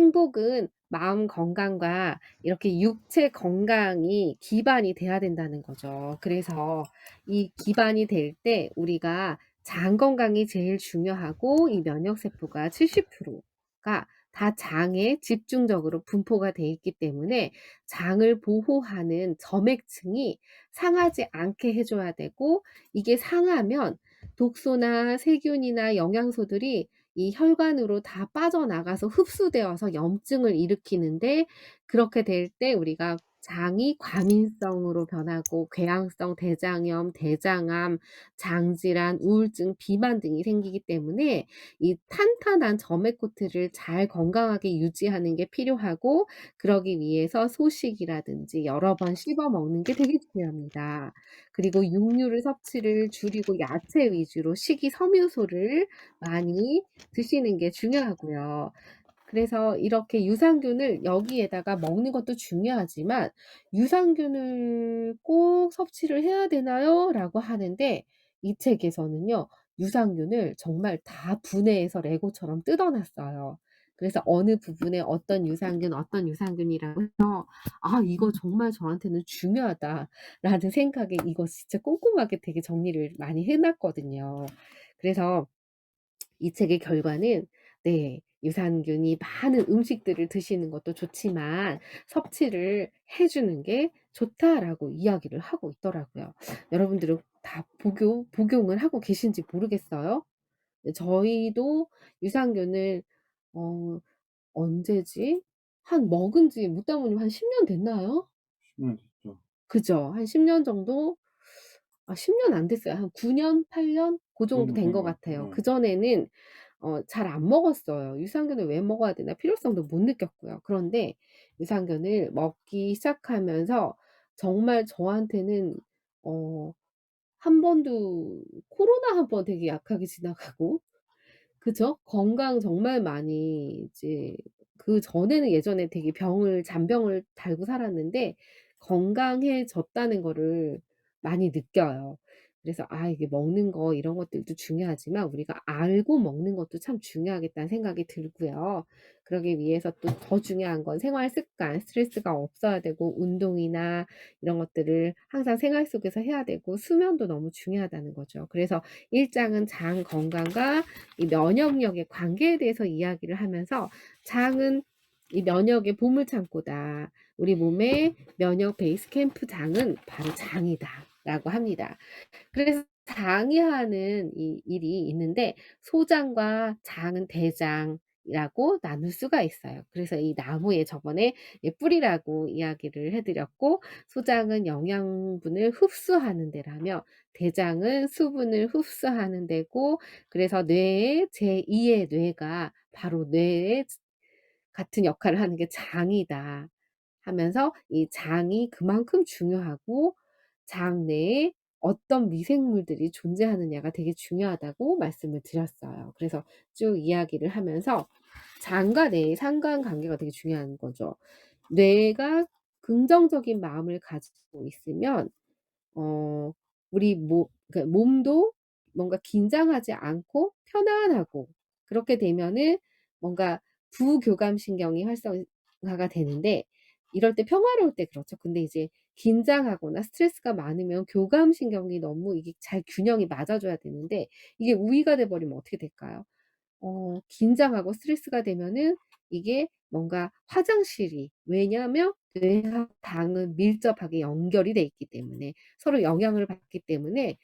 행복은 마음 건강과 이렇게 육체 건강이 기반이 돼야 된다는 거죠. 그래서 이 기반이 될 때 우리가 장 건강이 제일 중요하고 이 면역 세포가 70%가 다 장에 집중적으로 분포가 돼 있기 때문에 장을 보호하는 점액층이 상하지 않게 해 줘야 되고, 이게 상하면 독소나 세균이나 영양소들이 이 혈관으로 다 빠져나가서 흡수되어서 염증을 일으키는데, 그렇게 될 때 우리가 장이 과민성으로 변하고 궤양성 대장염, 대장암, 장질환, 우울증, 비만 등이 생기기 때문에 이 탄탄한 점액 코트를 잘 건강하게 유지하는 게 필요하고, 그러기 위해서 소식이라든지 여러 번 씹어 먹는 게 되게 중요합니다. 그리고 육류를 섭취를 줄이고 야채 위주로 식이섬유소를 많이 드시는 게 중요하고요. 그래서 이렇게 유산균을 여기에다가 먹는 것도 중요하지만 "유산균을 꼭 섭취를 해야 되나요?"라고 하는데, 이 책에서는요, 유산균을 정말 다 분해해서 레고처럼 뜯어 놨어요. 그래서 어느 부분에 어떤 유산균, 어떤 유산균이라고 해서 '아 이거 정말 저한테는 중요하다.'라는 생각에 이거 진짜 꼼꼼하게 되게 정리를 많이 해 놨거든요. 그래서 이 책의 결과는, 네, 유산균이 많은 음식들을 드시는 것도 좋지만 섭취를 해 주는 게 좋다라고 이야기를 하고 있더라고요. 여러분들은 다 복용을 하고 계신지 모르겠어요. 네, 저희도 유산균을 어 언제지? 한 먹은 지 묻다 보니 한 10년 됐나요? 10년 됐죠. 그죠. 한 10년 정도, 10년 안 됐어요. 한 9년, 8년 고 그 정도 정도 된 된 것 것 같아요. 같아요. 예. 그전에는 잘 안 먹었어요. 유산균을 왜 먹어야 되나 필요성도 못 느꼈고요. 그런데 유산균을 먹기 시작하면서 정말 저한테는 어 한 번도, 코로나 한 번 되게 약하게 지나가고, 그죠? 건강 정말 많이 이제, 그전에는 예전에 되게 잔병을 달고 살았는데 건강해졌다는 거를 많이 느껴요. 그래서 이게 먹는 거 이런 것들도 중요하지만 우리가 알고 먹는 것도 참 중요하겠다는 생각이 들고요. 그러기 위해서 또 더 중요한 건 생활 습관, 스트레스가 없어야 되고 운동이나 이런 것들을 항상 생활 속에서 해야 되고 수면도 너무 중요하다는 거죠. 그래서 1 장은 장 건강과 이 면역력의 관계에 대해서 이야기를 하면서, 장은 이 면역의 보물창고다. 우리 몸의 면역 베이스 캠프 장은 바로 장이다라고 합니다. 그래서 장이 하는 이 일이 있는데, 소장과 장은 대장이라고 나눌 수가 있어요. 그래서 이 나무에 저번에 뿌리라고 이야기를 해 드렸고, 소장은 영양분을 흡수하는 데라며 대장은 수분을 흡수하는 데고, 그래서 뇌의 제2의 뇌가 바로 뇌의 같은 역할을 하는 게 장이다 하면서, 이 장이 그만큼 중요하고 장 내에 어떤 미생물들이 존재하느냐가 되게 중요하다고 말씀을 드렸어요. 그래서 쭉 이야기를 하면서 장과 뇌의 상관관계가 되게 중요한 거죠. 뇌가 긍정적인 마음을 가지고 있으면 우리 그러니까 몸도 뭔가 긴장하지 않고 편안하고, 그렇게 되면은 뭔가 부교감 신경이 활성화가 되는데, 이럴 때 평화로울 때 그렇죠. 근데 이제 긴장하거나 스트레스가 많으면 교감 신경이 너무 이게 잘 균형이 맞아 줘야 되는데, 이게 우위가 돼 버리면 어떻게 될까요? 긴장하고 스트레스가 되면은 이게 뭔가 화장실이, 왜냐하면 뇌하고 당은 밀접하게 연결이 돼 있기 때문에, 서로 영향을 받기 때문에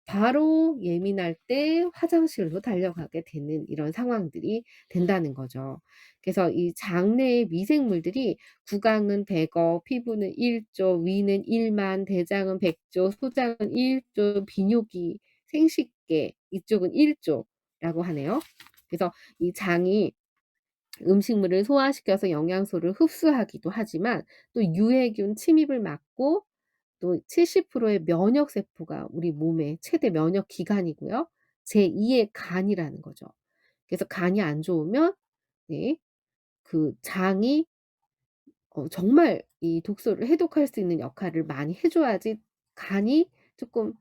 바로 예민할 때 화장실로 달려가게 되는 이런 상황들이 된다는 거죠. 그래서 이 장내의 미생물들이, 구강은 100억, 피부는 1조, 위는 1만, 대장은 100조, 소장은 1조, 비뇨기, 생식계 이쪽은 1조 라고 하네요. 그래서 이 장이 음식물을 소화시켜서 영양소를 흡수하기도 하지만 또 유해균 침입을 막고, 또 70%의 면역 세포가 우리 몸의 최대 면역 기관이고요. 제2의 간이라는 거죠. 그래서 간이 안 좋으면, 네, 그 장이 정말 이 독소를 해독할 수 있는 역할을 많이 해 줘야지 간이 쪼끔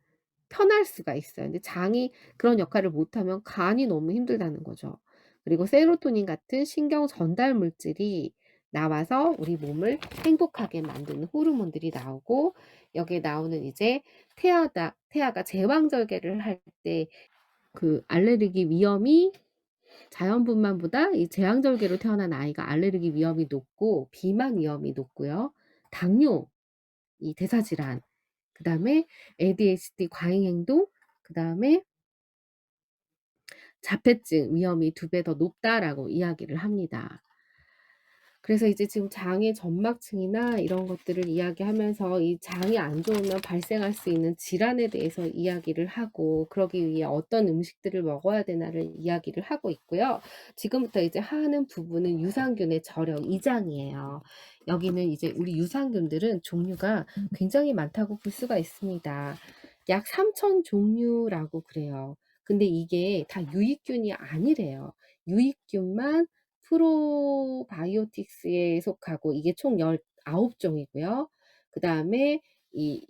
편할 수가 있어요. 근데 장이 그런 역할을 못하면 간이 너무 힘들다는 거죠. 그리고 세로토닌 같은 신경 전달 물질이 나와서 우리 몸을 행복하게 만드는 호르몬들이 나오고, 여기에 나오는 이제 태아가 제왕절개를 할 때 그 알레르기 위험이 자연분만보다 이 제왕절개로 태어난 아이가 알레르기 위험이 높고 비만 위험이 높고요. 당뇨, 이 대사질환, 그다음에 ADHD 과잉행동, 그다음에 자폐증 위험이 2배 더 높다라고 이야기를 합니다. 그래서 이제 지금 장의 점막층이나 이런 것들을 이야기하면서 이 장이 안 좋으면 발생할 수 있는 질환에 대해서 이야기를 하고, 그러기 위해 어떤 음식들을 먹어야 되나를 이야기를 하고 있고요. 지금부터 이제 하는 부분은 유산균의 저력 2장이에요. 여기는 이제 우리 유산균들은 종류가 굉장히 많다고 볼 수가 있습니다. 약 3,000 종류라고 그래요. 근데 이게 다 유익균이 아니래요. 유익균만 프로바이오틱스에 속하고, 이게 총 19 종이고요. 그다음에 이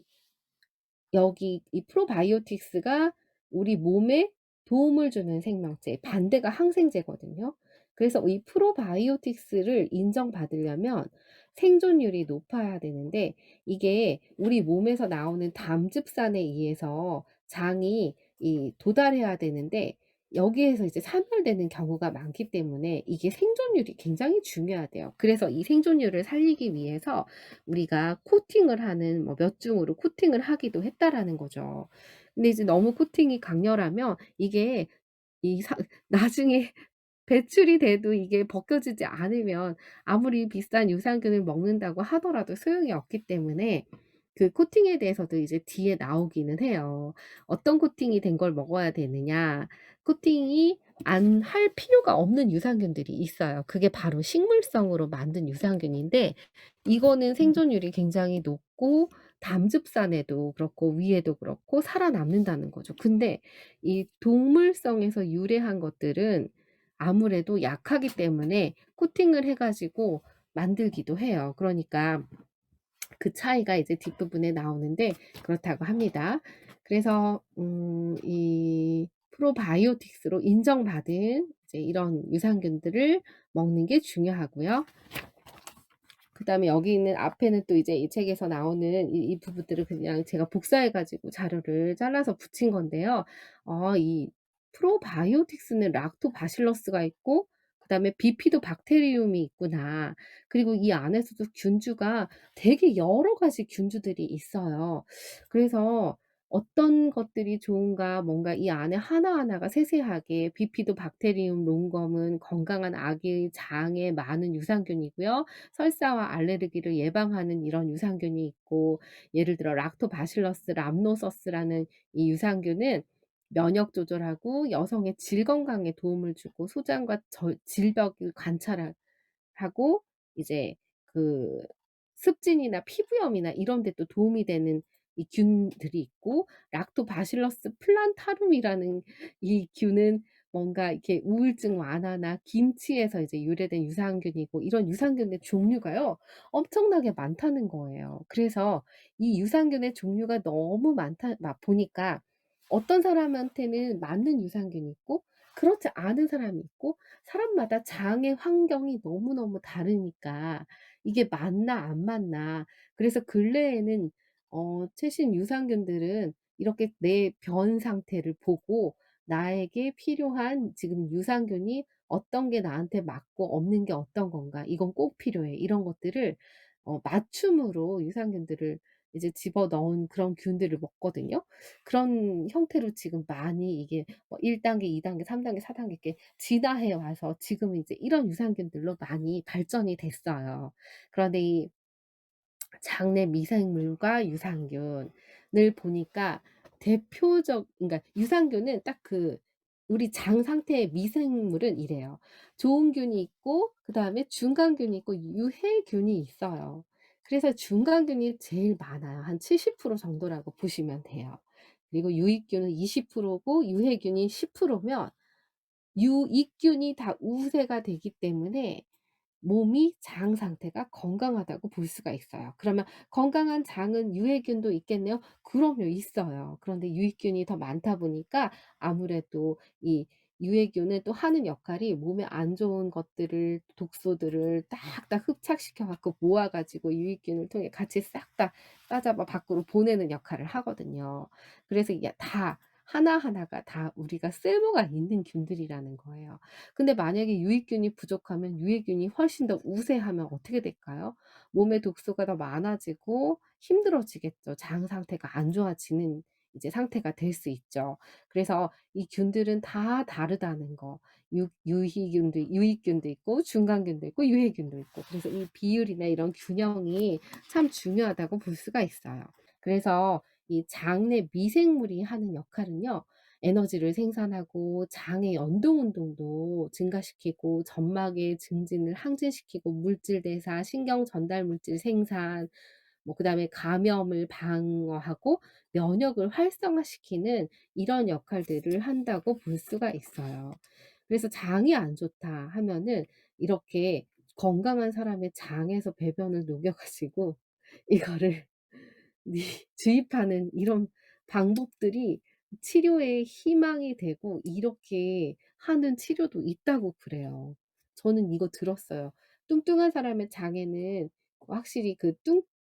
여기 이 프로바이오틱스가 우리 몸에 도움을 주는 생명체, 반대가 항생제거든요. 그래서 이 프로바이오틱스를 인정받으려면 생존율이 높아야 되는데, 이게 우리 몸에서 나오는 담즙산에 의해서 장이 도달해야 되는데, 여기에서 이제 사멸되는 경우가 많기 때문에 이게 생존율이 굉장히 중요하대요. 그래서 이 생존율을 살리기 위해서 우리가 코팅을 하는, 뭐 몇 중으로 코팅을 하기도 했다라는 거죠. 근데 이제 너무 코팅이 강렬하면 이게 이 사 나중에 배출이 돼도 이게 벗겨지지 않으면 아무리 비싼 유산균을 먹는다고 하더라도 소용이 없기 때문에, 그 코팅에 대해서도 이제 뒤에 나오기는 해요. 어떤 코팅이 된 걸 먹어야 되느냐. 코팅이 안 할 필요가 없는 유산균들이 있어요. 그게 바로 식물성으로 만든 유산균인데, 이거는 생존율이 굉장히 높고 담즙산에도 그렇고 위에도 그렇고 살아남는다는 거죠. 근데 이 동물성에서 유래한 것들은 아무래도 약하기 때문에 코팅을 해 가지고 만들기도 해요. 그러니까 그 차이가 이제 뒷부분에 나오는데 그렇다고 합니다. 그래서 이 프로바이오틱스로 인정받은 이제 이런 유산균들을 먹는 게 중요하고요. 그다음에 여기 있는 앞에는 또 이제 이 책에서 나오는 이 부분들을 그냥 제가 복사해 가지고 자료를 잘라서 붙인 건데요. 이 프로바이오틱스는 락토바실러스가 있고, 그다음에 비피도박테리움이 있구나. 그리고 이 안에서도 균주가 되게 여러 가지 균주들이 있어요. 그래서 어떤 것들이 좋은가, 뭔가 이 안에 하나하나가 세세하게, 비피도박테리움 롱검은 건강한 아기의 장에 많은 유산균이고요. 설사와 알레르기를 예방하는 이런 유산균이 있고, 예를 들어 락토바실러스 람노서스라는 이 유산균은 면역 조절하고 여성의 질 건강에 도움을 주고, 소장과 질벽을 하고, 이제 그 습진이나 피부염이나 이런 데 또 도움이 되는 이 균들이 있고, 락토바실러스 플란타룸이라는 이 균은 뭔가 이렇게 우울증 완화나 김치에서 이제 유래된 유산균이고, 이런 유산균의 종류가요 엄청나게 많다는 거예요. 그래서 이 유산균의 종류가 너무 많다 보니까 어떤 사람한테는 맞는 유산균이 있고 그렇지 않은 사람이 있고, 사람마다 장의 환경이 너무너무 다르니까 이게 맞나 안 맞나. 그래서 근래에는 최신 유산균들은 이렇게 내 변 상태를 보고 나에게 필요한 지금 유산균이 어떤 게 나한테 맞고 없는 게 어떤 건가, 이건 꼭 필요해, 이런 것들을 맞춤으로 유산균들을 이제 집어넣은 그런 균들을 먹거든요. 그런 형태로 지금 많이 이게 뭐 1 단계, 2 단계, 3 단계, 4 단계 이렇게 진화해 와서 지금은 이제 이런 유산균들로 많이 발전이 됐어요. 그런데 이 장내 미생물과 유산균을 보니까 그러니까 유산균은 딱 우리 장 상태의 미생물은 이래요. 좋은 균이 있고, 그다음에 중간균이 있고, 유해균이 있어요. 그래서 중간균이 제일 많아요. 한 70% 정도라고 보시면 돼요. 그리고 유익균은 20%고 유해균이 10%면, 유익균이 다 우세가 되기 때문에 몸이 장 상태가 건강하다고 볼 수가 있어요. 그러면 건강한 장은 유해균도 있겠네요? 그럼요, 있어요. 그런데 유익균이 더 많다 보니까 아무래도 이 유해균은 또 하는 역할이 몸에 안 좋은 것들을 독소들을 딱딱 흡착시켜 갖고 모아 가지고 유익균을 통해 같이 싹 다 싸잡아 밖으로 보내는 역할을 하거든요. 그래서 이게 다 하나하나가 다 우리가 쓸모가 있는 균들이라는 거예요. 근데 만약에 유익균이 부족하면 유해균이 훨씬 더 우세하면 어떻게 될까요? 몸에 독소가 더 많아지고 힘들어지겠죠. 장 상태가 안 좋아지는 이제 상태가 될 수 있죠. 그래서 이 균들은 다 다르다는 거. 유익균도 있고 중간균도 있고 유해균도 있고. 그래서 이 비율이나 이런 균형이 참 중요하다고 볼 수가 있어요. 그래서 이 장 내 미생물이 하는 역할은요. 에너지를 생산하고 장의 연동 운동도 증가시키고 점막의 증진을 항진시키고 물질 대사, 신경 전달 물질 생산, 뭐 그다음에 감염을 방어하고 면역을 활성화시키는 이런 역할들을 한다고 볼 수가 있어요. 그래서 장이 안 좋다 하면은 이렇게 건강한 사람의 장에서 배변을 녹여 가지고 이거를 네 주입하는 이런 방법들이 치료의 희망이 되고 이렇게 하는 치료도 있다고 그래요. 저는 이거 들었어요. 뚱뚱한 사람의 장에는 확실히 그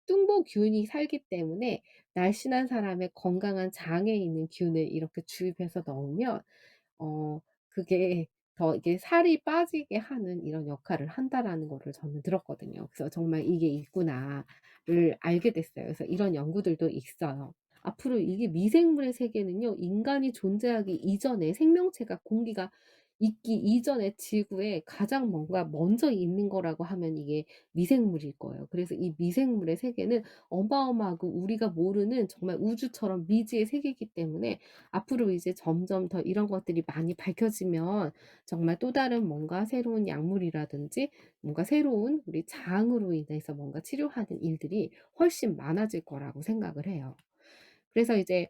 뚱보균이 살기 때문에 날씬한 사람의 건강한 장에 있는 균을 이렇게 주입해서 넣으면 그게 더 이게 살이 빠지게 하는 이런 역할을 한다라는 거를 저는 들었거든요. 그래서 '정말 이게 있구나.'를 알게 됐어요. 그래서 이런 연구들도 있어요. 앞으로 이게 미생물의 세계는요, 인간이 존재하기 이전에 생명체가 공기가 있기 이전에 지구에 가장 뭔가 먼저 있는 거라고 하면 이게 미생물일 거예요. 그래서 이 미생물의 세계는 어마어마하고 우리가 모르는 정말 우주처럼 미지의 세계이기 때문에 앞으로 이제 점점 더 이런 것들이 많이 밝혀지면 정말 또 다른 뭔가 새로운 약물이라든지 뭔가 새로운 우리 장으로 인해서 뭔가 치료하는 일들이 훨씬 많아질 거라고 생각을 해요. 그래서 이제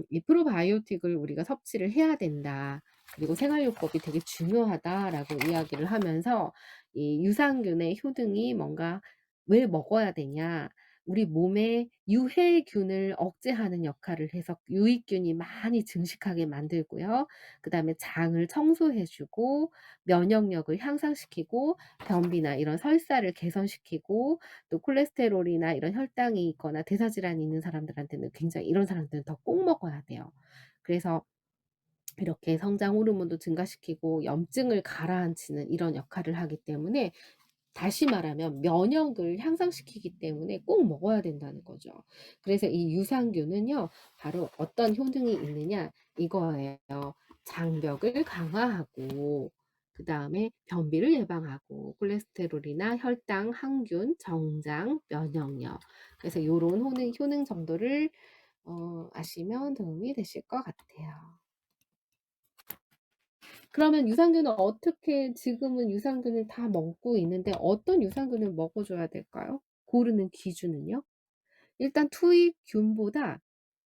이 "프로바이오틱을 우리가 섭취를 해야 된다. 그리고 생활요법이 되게 중요하다."라고 이야기를 하면서 이 유산균의 효능이 뭔가 왜 먹어야 되냐. 우리 몸에 유해균을 억제하는 역할을 해서 유익균이 많이 증식하게 만들고요. 그다음에 장을 청소해 주고 면역력을 향상시키고 변비나 이런 설사를 개선시키고 또 콜레스테롤이나 이런 혈당이 있거나 대사질환이 있는 사람들한테는 굉장히 이런 사람들은 더 꼭 먹어야 돼요. 그래서 이렇게 성장 호르몬도 증가시키고 염증을 가라앉히는 이런 역할을 하기 때문에 다시 말하면 면역을 향상시키기 때문에 꼭 먹어야 된다는 거죠. 그래서 이 유산균은요, 바로 어떤 효능이 있느냐 이거예요. 장벽을 강화하고 그다음에 변비를 예방하고 콜레스테롤이나 혈당, 항균, 정장, 면역력. 그래서 요런 효능 정도를 아시면 도움이 되실 것 같아요. 그러면 유산균은 어떻게 지금은 유산균을 다 먹고 있는데 어떤 유산균을 먹어 줘야 될까요? 고르는 기준은요? 일단 투입균보다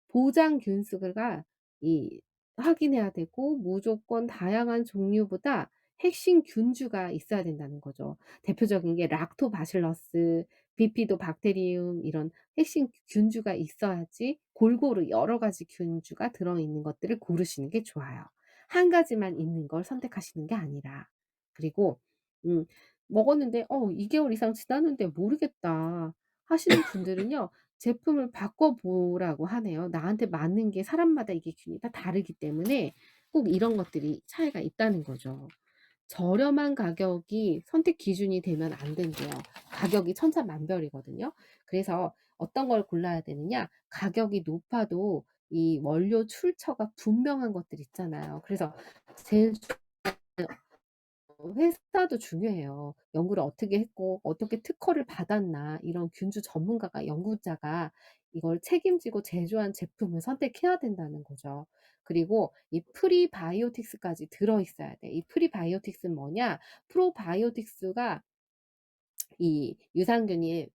보장 균수가 이 확인해야 되고 무조건 다양한 종류보다 핵심 균주가 있어야 된다는 거죠. 대표적인 게 락토바실러스, 비피도박테리움 이런 핵심 균주가 있어야지 골고루 여러 가지 균주가 들어있는 것들을 고르시는 게 좋아요. 한 가지만 있는 걸 선택하시는 게 아니라. 그리고 음 먹었는데 2 개월 이상 지났는데 모르겠다 하시는 분들은요. 제품을 바꿔 보라고 하네요. 나한테 맞는 게 사람마다 이게 균이 다 다르기 때문에 꼭 이런 것들이 차이가 있다는 거죠. 저렴한 가격이 선택 기준이 되면 안 된대요. 가격이 천차만별이거든요. 그래서 어떤 걸 골라야 되느냐? 가격이 높아도 이 원료 출처가 분명한 것들 있잖아요. 그래서 제일 회사도 중요해요. 연구를 어떻게 했고 어떻게 특허를 받았나 이런 균주 전문가가 연구자가 이걸 책임지고 제조한 제품을 선택해야 된다는 거죠. 그리고 이 프리바이오틱스까지 들어 있어야 돼. 이 프리바이오틱스는 뭐냐? 프로바이오틱스가 이 유산균이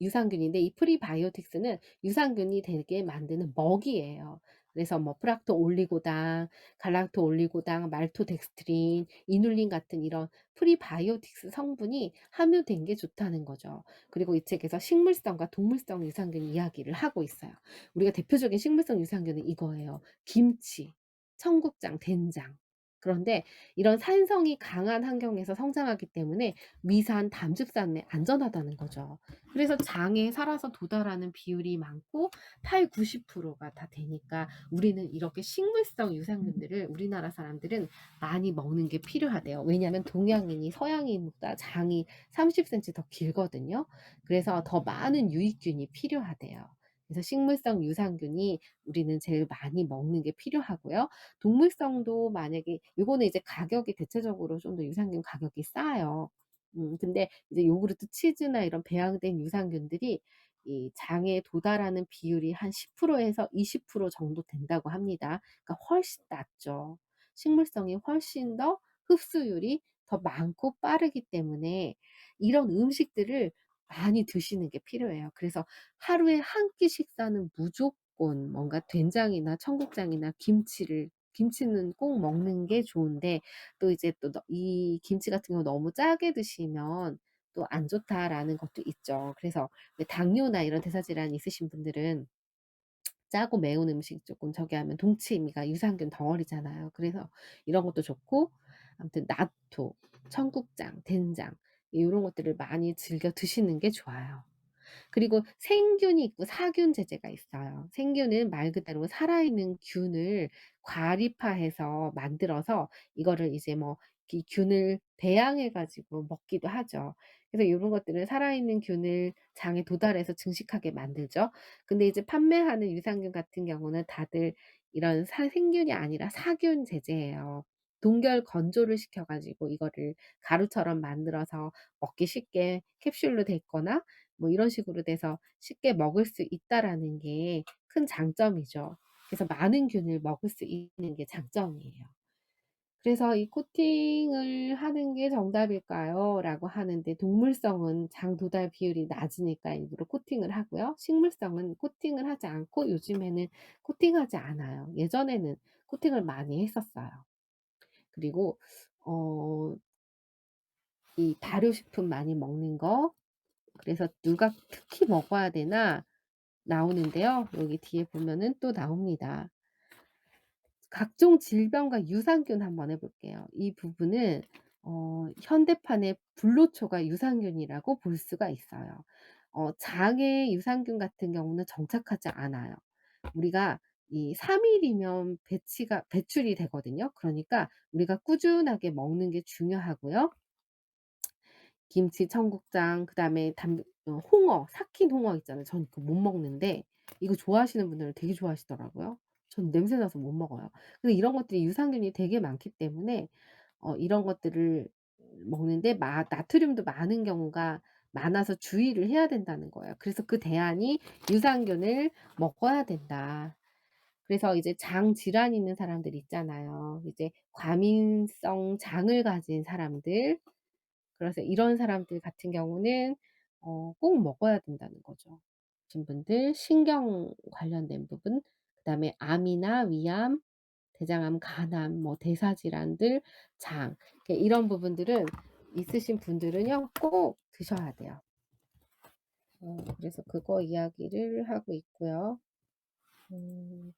유산균인데 이 프리바이오틱스는 유산균이 되게 만드는 먹이예요. 그래서 뭐 프락토 올리고당, 갈락토 올리고당, 말토덱스트린, 이눌린 같은 이런 프리바이오틱스 성분이 함유된 게 좋다는 거죠. 그리고 이 책에서 식물성과 동물성 유산균 이야기를 하고 있어요. 우리가 대표적인 식물성 유산균은 이거예요. 김치, 청국장, 된장. 그런데 이런 산성이 강한 환경에서 성장하기 때문에 위산, 담즙산에 안전하다는 거죠. 그래서 장에 살아서 도달하는 비율이 많고 8-90%가 다 되니까 우리는 이렇게 식물성 유산균들을 우리나라 사람들은 많이 먹는 게 필요하대요. 왜냐하면 동양인이 서양인보다 장이 30cm 더 길거든요. 그래서 더 많은 유익균이 필요하대요. 그래서 식물성 유산균이 우리는 제일 많이 먹는 게 필요하고요. 동물성도 만약에 요거는 이제 가격이 대체적으로 좀 더 유산균 가격이 싸요. 근데 이제 요구르트, 치즈나 이런 배양된 유산균들이 이 장에 도달하는 비율이 한 10% 에서 20% 정도 된다고 합니다. 그러니까 훨씬 낮죠. 식물성이 훨씬 더 흡수율이 더 많고 빠르기 때문에 이런 음식들을 많이 드시는 게 필요해요. 그래서 하루에 한 끼 식사는 무조건 뭔가 된장이나 청국장이나 김치는 꼭 먹는 게 좋은데 또 이제 또 이 김치 같은 경우 너무 짜게 드시면 또 안 좋다라는 것도 있죠. 그래서 당뇨나 이런 대사질환이 있으신 분들은 짜고 매운 음식 쪼끔 저기 하면 동치미가 유산균 덩어리잖아요. 그래서 이런 것도 좋고 아무튼 나토, 청국장, 된장 요런 것들을 많이 즐겨 드시는 게 좋아요. 그리고 생균이 있고 사균 제제가 있어요. 생균은 말 그대로 살아있는 균을 과립화해서 만들어서 이거를 이제 뭐 이 균을 배양해 가지고 먹기도 하죠. 그래서 요런 것들은 살아있는 균을 장에 도달해서 증식하게 만들죠. 근데 이제 판매하는 유산균 같은 경우는 다들 이런 생균이 아니라 사균 제제예요. 동결 건조를 시켜 가지고 이거를 가루처럼 만들어서 먹기 쉽게 캡슐로 돼 있거나 뭐 이런 식으로 돼서 쉽게 먹을 수 있다라는 게 큰 장점이죠. 그래서 많은 균을 먹을 수 있는 게 장점이에요. 그래서 "이 코팅을 하는 게 정답일까요?" 라고 하는데 동물성은 장 도달 비율이 낮으니까 일부러 코팅을 하고요. 식물성은 코팅을 하지 않고 요즘에는 코팅하지 않아요. 예전에는 코팅을 많이 했었어요. 그리고 어 이 발효식품 많이 먹는 거 그래서 누가 특히 먹어야 되나 나오는데요. 여기 뒤에 보면은 또 나옵니다. 각종 질병과 유산균 한번 해 볼게요. 이 부분은 현대판의 불로초가 유산균이라고 볼 수가 있어요. 장의 유산균 같은 경우는 정착하지 않아요. 우리가 이 3 일이면 배출이 되거든요. 그러니까 우리가 꾸준하게 먹는 게 중요하고요. 김치, 청국장 그다음에 홍어, 삭힌 홍어 있잖아요. 전 그거 못 먹는데 이거 좋아하시는 분들은 되게 좋아하시더라고요. 전 냄새 나서 못 먹어요. 근데 이런 것들이 유산균이 되게 많기 때문에 이런 것들을 먹는데 나트륨도 많은 경우가 많아서 주의를 해야 된다는 거예요. 그래서 그 대안이 "유산균을 먹어야 된다." 그래서 이제 장 질환 있는 사람들 있잖아요. 이제 과민성 장을 가진 사람들 그래서 이런 사람들 같은 경우는 꼭 먹어야 된다는 거죠. 신 분들 신경 관련된 부분 그다음에 암이나 위암, 대장암, 간암, 뭐 대사 질환들, 장 이런 부분들은 있으신 분들은요 꼭 드셔야 돼요. 그래서 그거 이야기를 하고 있고요.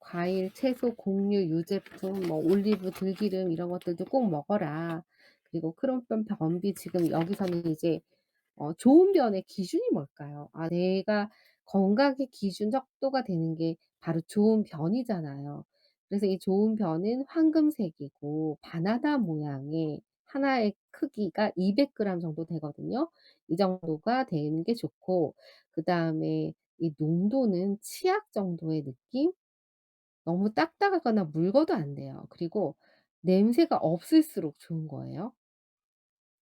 과일, 채소, 곡류, 유제품, 뭐 올리브, 들기름 이런 것들도 꼭 먹어라. 그리고 크롬변, 변비 지금 여기서는 이제 좋은 변의 기준이 뭘까요? 내가 건강의 기준 척도가 되는 게 바로 좋은 변이잖아요. 그래서 이 좋은 변은 황금색이고 바나나 모양의 하나의 크기가 200 그램 정도 되거든요. 이 정도가 되는 게 좋고 그다음에 이 농도는 치약 정도의 느낌? 너무 딱딱하거나 묽어도 안 돼요. 그리고 냄새가 없을수록 좋은 거예요.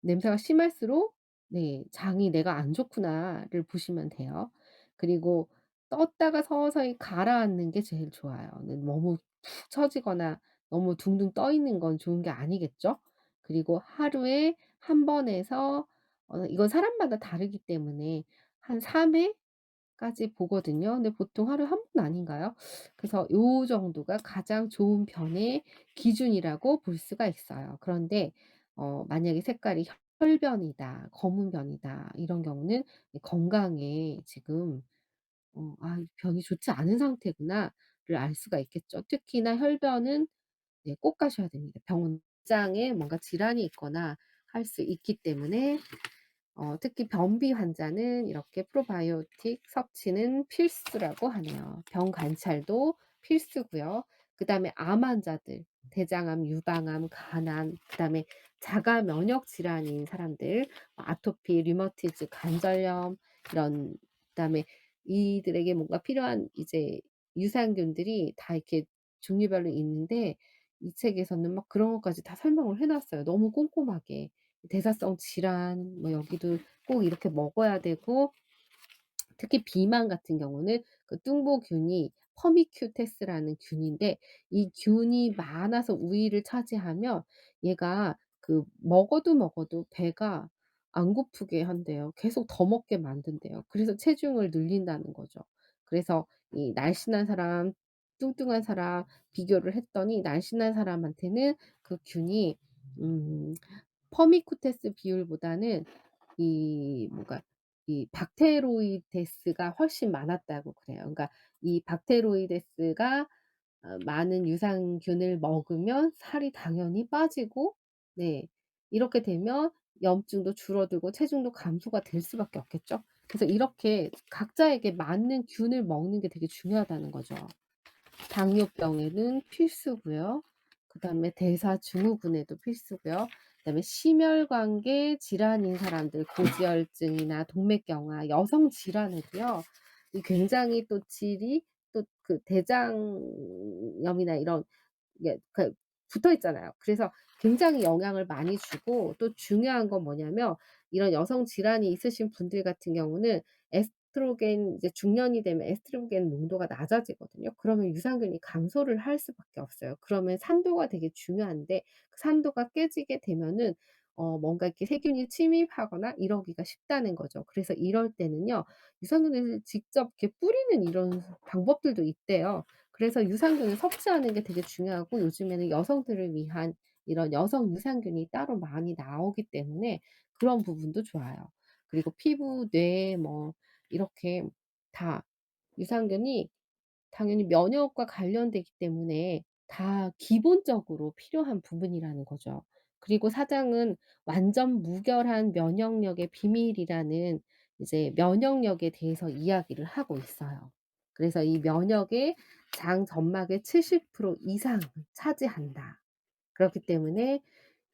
냄새가 심할수록 네 '장이 내가 안 좋구나.'를 보시면 돼요. 그리고 떴다가 서서히 가라앉는 게 제일 좋아요. 네 너무 푹 처지거나 너무 둥둥 떠 있는 건 좋은 게 아니겠죠? 그리고 하루에 한 번에서 이건 사람마다 다르기 때문에 한 3 회까지 보거든요. 근데 보통 하루에 한 번 아닌가요? 그래서 요 정도가 가장 좋은 변의 기준이라고 볼 수가 있어요. 그런데 만약에 색깔이 혈변이다, 검은 변이다 이런 경우는 건강에 지금 '아 이 변이 좋지 않은 상태구나.'를 알 수가 있겠죠. 특히나 혈변은 네 꼭 가셔야 됩니다 병원. 입장에 뭔가 질환이 있거나 할 수 있기 때문에 특히 변비 환자는 이렇게 프로바이오틱 섭취는 필수라고 하네요. 병 관찰도 필수고요. 그다음에 암 환자들, 대장암, 유방암, 간암, 그다음에 자가 면역 질환인 사람들, 아토피, 류머티즈, 관절염 이런, 그다음에 이들에게 뭔가 필요한 이제 유산균들이 다 이렇게 종류별로 있는데 이 책에서는 막 그런 것까지 다 설명을 해 놨어요, 너무 꼼꼼하게. 대사성 질환 뭐 여기도 꼭 이렇게 먹어야 되고, 특히 비만 같은 경우는 그 뚱보균이 퍼미큐테스라는 균인데 이 균이 많아서 우위를 차지하면 얘가 그 먹어도 배가 안 고프게 한대요. 계속 더 먹게 만든대요. 그래서 체중을 늘린다는 거죠. 그래서 이 날씬한 사람, 뚱뚱한 사람 비교를 했더니 날씬한 사람한테는 그 균이 음 퍼미쿠테스 비율보다는 이 뭔가 이 박테로이데스가 훨씬 많았다고 그래요. 그러니까 이 박테로이데스가 많은 유산균을 먹으면 살이 당연히 빠지고, 네, 이렇게 되면 염증도 줄어들고 체중도 감소가 될 수밖에 없겠죠. 그래서 이렇게 각자에게 맞는 균을 먹는 게 되게 중요하다는 거죠. 당뇨병에는 필수고요. 그다음에 대사증후군에도 필수고요. 그다음에 심혈관계 질환인 사람들, 고지혈증이나 동맥경화, 여성 질환에도요. 이 굉장히 또 질이 또 그 대장염이나 이런 이게 그 붙어 있잖아요. 그래서 굉장히 영향을 많이 주고, 또 중요한 건 뭐냐면 이런 여성 질환이 있으신 분들 같은 경우는 에스트로겐, 이제 중년이 되면 에스트로겐 농도가 낮아지거든요. 그러면 유산균이 감소를 할 수밖에 없어요. 그러면 산도가 되게 중요한데 그 산도가 깨지게 되면은 뭔가 이렇게 세균이 침입하거나 이러기가 쉽다는 거죠. 그래서 이럴 때는요, 유산균을 직접 이렇게 뿌리는 이런 방법들도 있대요. 그래서 유산균을 섭취하는 게 되게 중요하고, 요즘에는 여성들을 위한 이런 여성 유산균이 따로 많이 나오기 때문에 그런 부분도 좋아요. 그리고 피부, 뇌 뭐 이렇게 다 유산균이 당연히 면역과 관련되기 때문에 다 기본적으로 필요한 부분이라는 거죠. 그리고 사장은 완전 무결한 면역력의 비밀이라는 이제 면역력에 대해서 이야기를 하고 있어요. 그래서 이 면역의 장 점막의 70% 이상을 차지한다. 그렇기 때문에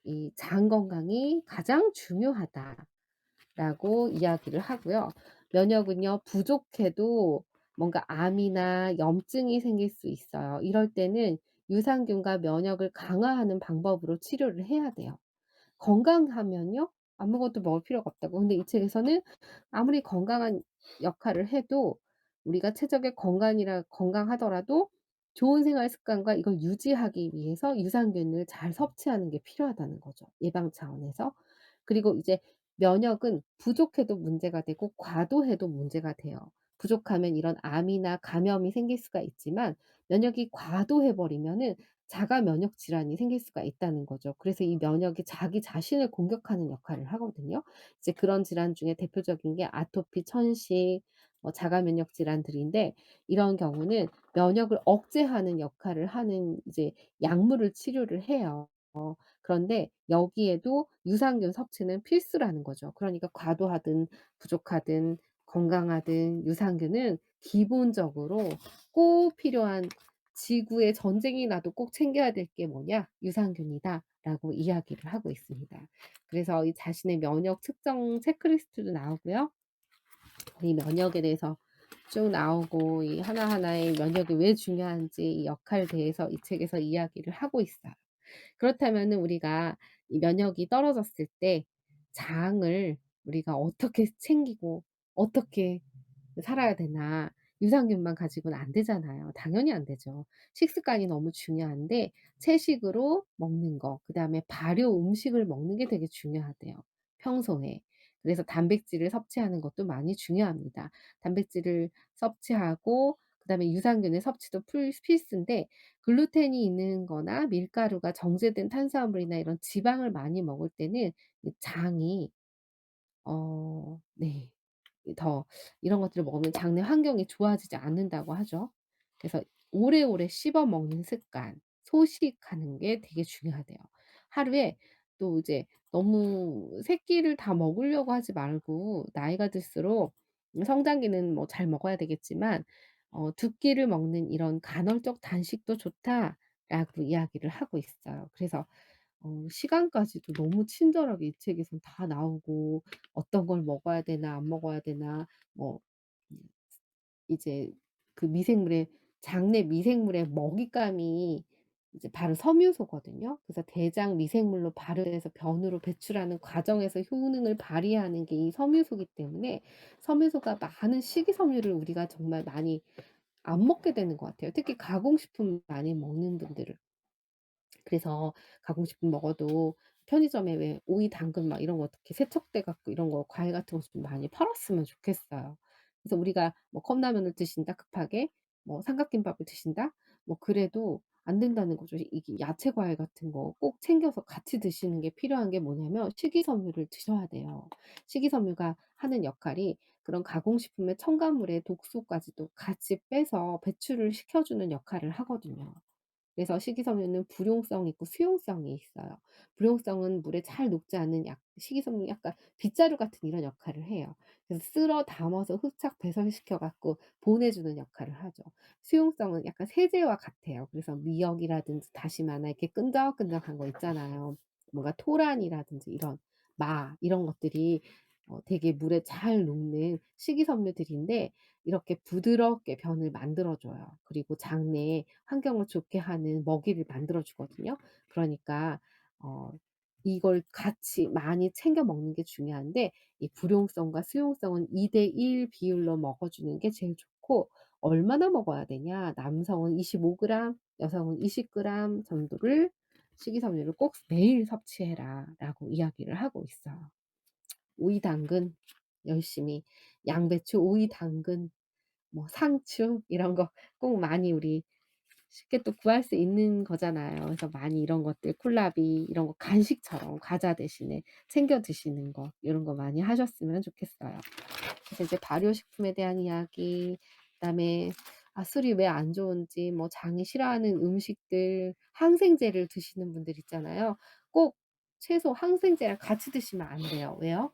이 장 건강이 가장 중요하다라고 이야기를 하고요. 면역은요, 부족해도 뭔가 암이나 염증이 생길 수 있어요. 이럴 때는 유산균과 면역을 강화하는 방법으로 치료를 해야 돼요. 건강하면요, 아무것도 먹을 필요가 없다고. 근데 이 책에서는 아무리 건강한 역할을 해도 우리가 최적의 건강하더라도 좋은 생활 습관과 이걸 유지하기 위해서 유산균을 잘 섭취하는 게 필요하다는 거죠, 예방 차원에서. 그리고 이제 면역은 부족해도 문제가 되고 과도해도 문제가 돼요. 부족하면 이런 암이나 감염이 생길 수가 있지만 면역이 과도해 버리면은 자가 면역 질환이 생길 수가 있다는 거죠. 그래서 이 면역이 자기 자신을 공격하는 역할을 하거든요. 이제 그런 질환 중에 대표적인 게 아토피, 천식, 뭐 자가 면역 질환들인데, 이런 경우는 면역을 억제하는 역할을 하는 이제 약물을 치료를 해요. 그런데 여기에도 유산균 섭취는 필수라는 거죠. 그러니까 과도하든 부족하든 건강하든 유산균은 기본적으로 꼭 필요한, 지구에 전쟁이 나도 꼭 챙겨야 될 게 뭐냐? 유산균이다라고 이야기를 하고 있습니다. 그래서 이 자신의 면역 측정 체크리스트도 나오고요. 이 면역에 대해서 쭉 나오고, 이 하나하나의 면역이 왜 중요한지 이 역할에 대해서 이 책에서 이야기를 하고 있어요. 그렇다면은 우리가 이 면역이 떨어졌을 때 장을 우리가 어떻게 챙기고 어떻게 살아야 되나. 유산균만 가지고는 안 되잖아요. 당연히 안 되죠. 식습관이 너무 중요한데 채식으로 먹는 거, 그다음에 발효 음식을 먹는 게 되게 중요하대요, 평소에. 그래서 단백질을 섭취하는 것도 많이 중요합니다. 단백질을 섭취하고 그다음에 유산균의 섭취도 필수인데, 글루텐이 있는 거나 밀가루가 정제된 탄수화물이나 이런 지방을 많이 먹을 때는 이 장이 네, 더 이런 것들을 먹으면 장내 환경이 좋아지지 않는다고 하죠. 그래서 오래오래 씹어 먹는 습관, 소식하는 게 되게 중요하대요. 하루에 또 이제 너무 새 끼를 다 먹으려고 하지 말고 나이가 들수록 성장기는 뭐 잘 먹어야 되겠지만 "두 끼를 먹는 이런 간헐적 단식도 좋다."라고 이야기를 하고 있어요. 그래서 시간까지도 너무 친절하게 이 책에선 다 나오고 어떤 걸 먹어야 되나 안 먹어야 되나 뭐 음 이제 그 미생물의 장내 미생물의 먹잇감이 이제 바로 섬유소거든요. 그래서 대장 미생물로 발효돼서 변으로 배출하는 과정에서 효능을 발휘하는 게 이 섬유소이기 때문에 섬유소가 많은 식이섬유를 우리가 정말 많이 안 먹게 되는 것 같아요. 특히 가공식품 많이 먹는 분들은. 그래서 가공식품 먹어도 편의점에 왜 오이, 당근 막 이런 거 어떻게 세척돼 갖고 이런 거 과일 같은 거 좀 많이 팔았으면 좋겠어요. 그래서 우리가 뭐 컵라면을 드신다 급하게 뭐 삼각김밥을 드신다 뭐 그래도 안 된다는 거죠. 이게 야채 과일 같은 거 꼭 챙겨서 같이 드시는 게 필요한 게 뭐냐면 식이섬유를 드셔야 돼요. 식이섬유가 하는 역할이 그런 가공식품의 첨가물의 독소까지도 같이 빼서 배출을 시켜 주는 역할을 하거든요. 그래서 식이섬유는 불용성이 있고 수용성이 있어요. 불용성은 물에 잘 녹지 않은 약 식이섬유 약간 빗자루 같은 이런 역할을 해요. 그래서 쓸어 담아서 흡착 배설시켜 갖고 보내주는 역할을 하죠. 수용성은 약간 세제와 같아요. 그래서 미역이라든지 다시마나 이렇게 끈적끈적한 거 있잖아요. 뭔가 토란이라든지 이런 이런 것들이 되게 물에 잘 녹는 식이섬유들인데 이렇게 부드럽게 변을 만들어 줘요. 그리고 장내에 환경을 좋게 하는 먹이를 만들어 주거든요. 그러니까 어 이걸 같이 많이 챙겨 먹는 게 중요한데 이 불용성과 수용성은 2대 1 비율로 먹어 주는 게 제일 좋고 얼마나 먹어야 되냐? 남성은 25 그램, 여성은 20 그램 정도를 식이섬유를 꼭 매일 섭취해라."라고 이야기를 하고 있어요. 오이, 당근 열심히 양배추, 오이, 당근 뭐 상추 이런 거 꼭 많이 우리 쉽게 또 구할 수 있는 거잖아요. 그래서 많이 이런 것들 콜라비 이런 거 간식처럼 과자 대신에 챙겨 드시는 거 요런 거 많이 하셨으면 좋겠어요. 그래서 이제 발효식품에 대한 이야기 그다음에 술이 왜 안 좋은지 뭐 장이 싫어하는 음식들 항생제를 드시는 분들 있잖아요. 꼭 채소 항생제랑 같이 드시면 안 돼요. 왜요?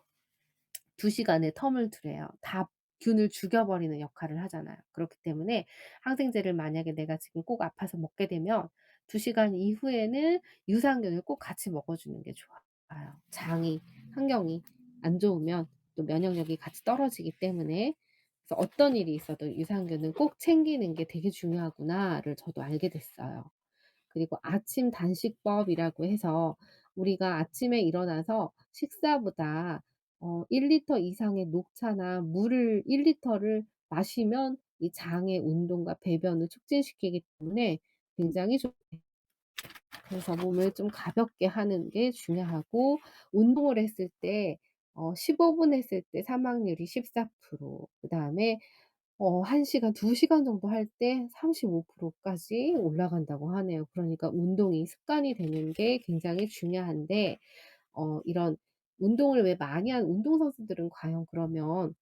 2 시간의 텀을 두래요. 다 균을 죽여버리는 역할을 하잖아요. 그렇기 때문에 항생제를 만약에 내가 지금 꼭 아파서 먹게 되면 2 시간 이후에는 유산균을 꼭 같이 먹어 주는 게 좋아요. 장이 환경이 안 좋으면 또 면역력이 같이 떨어지기 때문에 그래서 '어떤 일이 있어도 유산균은 꼭 챙기는 게 되게 중요하구나.'를 저도 알게 됐어요. 그리고 아침 단식법이라고 해서 우리가 아침에 일어나서 식사보다 1 리터 이상의 녹차나 물을 1 리터를 마시면 이 장의 운동과 배변을 촉진시키기 때문에 굉장히 그래서 몸을 좀 가볍게 하는 게 중요하고 운동을 했을 때 15분 했을 때 사망률이 14% 그다음에 1 시간, 2 시간 정도 할 때 35% 까지 올라간다고 하네요. 그러니까 운동이 습관이 되는 게 굉장히 중요한데 이런 운동을 왜 많이 하는 운동선수들은 과연 그러면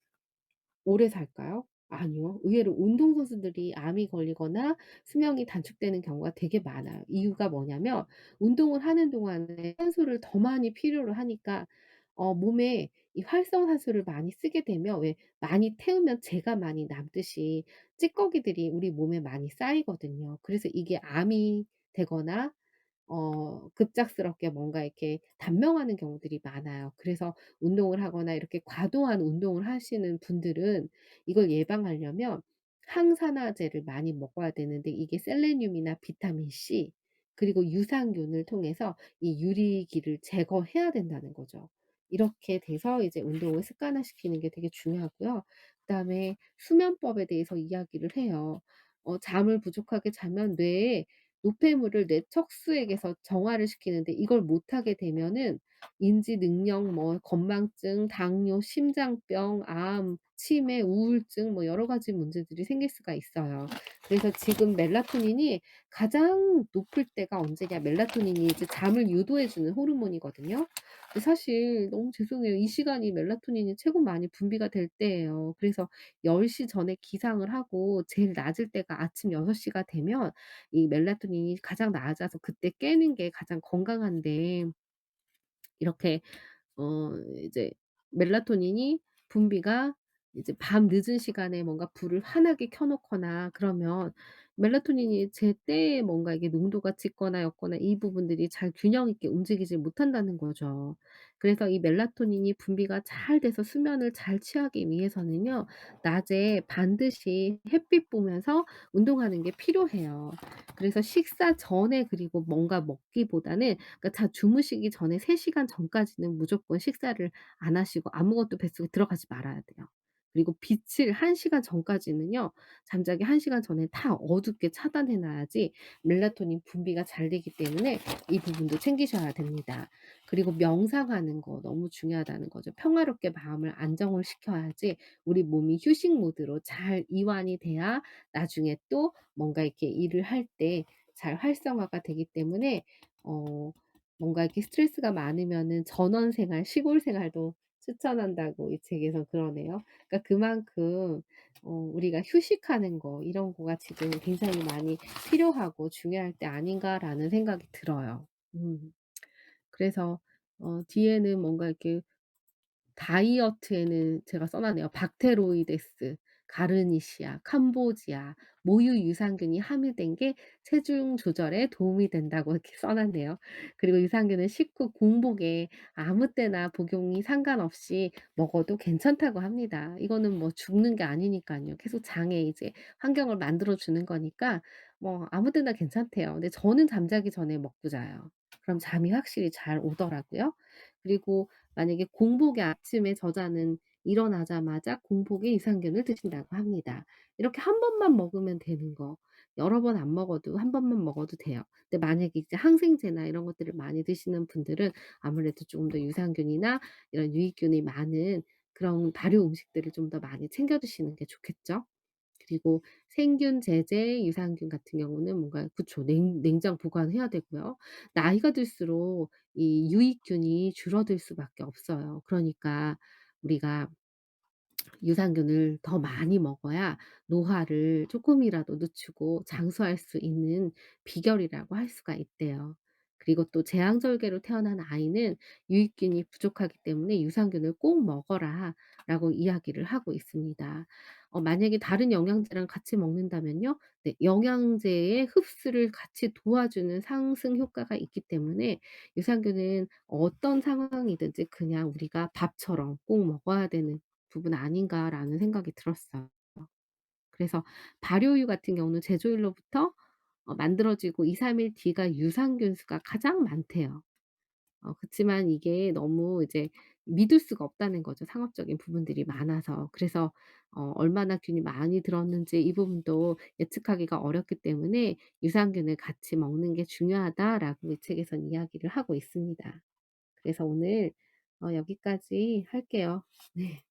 오래 살까요? 아니요. 의외로 운동선수들이 암이 걸리거나 수명이 단축되는 경우가 되게 많아요. 이유가 뭐냐면 운동을 하는 동안에 산소를 더 많이 필요로 하니까 몸에 이 활성산소를 많이 쓰게 되면 왜 많이 태우면 재가 많이 남듯이 찌꺼기들이 우리 몸에 많이 쌓이거든요. 그래서 이게 암이 되거나 급작스럽게 뭔가 이렇게 단명하는 경우들이 많아요. 그래서 운동을 하거나 이렇게 과도한 운동을 하시는 분들은 이걸 예방하려면 항산화제를 많이 먹어야 되는데 이게 셀레늄이나 비타민 C 그리고 유산균을 통해서 이 유리기를 제거해야 된다는 거죠. 이렇게 돼서 이제 운동을 습관화시키는 게 되게 중요하고요. 그다음에 수면법에 대해서 이야기를 해요. 잠을 부족하게 자면 뇌에 노폐물을 뇌 척수액에서 정화를 시키는데 이걸 못하게 되면은 인지 능력, 뭐 건망증, 당뇨, 심장병, 암, 치매, 우울증, 뭐 여러 가지 문제들이 생길 수가 있어요. 그래서 지금 멜라토닌이 가장 높을 때가 언제냐, 멜라토닌이 이제 잠을 유도해 주는 호르몬이거든요. 근데 사실 너무 죄송해요. 이 시간이 멜라토닌이 최고 많이 분비가 될 때예요. 그래서 10시 전에 기상을 하고 제일 낮을 때가 아침 6 시가 되면 이 멜라토닌이 가장 낮아서 그때 깨는 게 가장 건강한데, 이렇게 이제 멜라토닌이 분비가 이제 밤 늦은 시간에 뭔가 불을 환하게 켜 놓거나 그러면 멜라토닌이 제때에 뭔가 이게 농도가 짙거나 옅거나 이 부분들이 잘 균형 있게 움직이지 못한다는 거죠. 그래서 이 멜라토닌이 분비가 잘 돼서 수면을 잘 취하기 위해서는요, 낮에 반드시 햇빛 보면서 운동하는 게 필요해요. 그래서 식사 전에 그리고 뭔가 먹기보다는, 그러니까 다 주무시기 전에 3 시간 전까지는 무조건 식사를 안 하시고 아무것도 뱃속에 들어가지 말아야 돼요. 그리고 빛을 1 시간 전까지는요, 잠자기 1 시간 전에 다 어둡게 차단해 놔야지 멜라토닌 분비가 잘 되기 때문에 이 부분도 챙기셔야 됩니다. 그리고 명상하는 거 너무 중요하다는 거죠. 평화롭게 마음을 안정을 시켜야지 우리 몸이 휴식 모드로 잘 이완이 돼야 나중에 또 뭔가 이렇게 일을 할 때 잘 활성화가 되기 때문에, 어 뭔가 이렇게 스트레스가 많으면은 전원 생활, 시골 생활도 추천한다고 이 책에서 그러네요. 그러니까 그만큼 우리가 휴식하는 거 이런 거가 지금 굉장히 많이 필요하고 중요할 때 아닌가라는 생각이 들어요. 음. 그래서 뒤에는 뭔가 이렇게 다이어트에는 제가 써 놨네요. 박테로이데스, 가르니시아, 캄보지아, 모유 유산균이 함유된 게 체중 조절에 도움이 된다고 이렇게 써 놨네요. 그리고 유산균은 식후 공복에 아무 때나 복용이 상관없이 먹어도 괜찮다고 합니다. 이거는 뭐 죽는 게 아니니깐요. 계속 장에 이제 환경을 만들어 주는 거니까 뭐 아무 때나 괜찮대요. 근데 저는 잠자기 전에 먹고 자요. 그럼 잠이 확실히 잘 오더라고요. 그리고 만약에 공복에 아침에 저자는 일어나자마자 공복에 유산균을 드신다고 합니다. 이렇게 한 번만 먹으면 되는 거, 여러 번 안 먹어도 한 번만 먹어도 돼요. 근데 만약에 이제 항생제나 이런 것들을 많이 드시는 분들은 아무래도 조금 더 유산균이나 이런 유익균이 많은 그런 발효 음식들을 좀 더 많이 챙겨 드시는 게 좋겠죠. 그리고 생균, 제제, 유산균 같은 경우는 뭔가, 그쵸, 냉장 보관해야 되고요. 나이가 들수록 이 유익균이 줄어들 수밖에 없어요. 그러니까 우리가 유산균을 더 많이 먹어야 노화를 쪼끔이라도 늦추고 장수할 수 있는 비결이라고 할 수가 있대요. 그리고 또 제왕절개로 태어난 아이는 유익균이 부족하기 때문에 "유산균을 꼭 먹어라."라고 이야기를 하고 있습니다. 만약에 다른 영양제랑 같이 먹는다면요, 네, 영양제의 흡수를 같이 도와주는 상승 효과가 있기 때문에 유산균은 어떤 상황이든지 그냥 우리가 밥처럼 꼭 먹어야 되는 부분 아닌가라는 생각이 들었어요. 그래서 발효유 같은 경우는 제조일로부터 만들어지고 2-3일 뒤가 유산균 수가 가장 많대요. 그치만 이게 너무 이제 믿을 수가 없다는 거죠, 상업적인 부분들이 많아서. 그래서 얼마나 균이 많이 들었는지 이 부분도 예측하기가 어렵기 때문에 "유산균을 같이 먹는 게 중요하다."라고 이 책에선 이야기를 하고 있습니다. 그래서 오늘 여기까지 할게요. 네.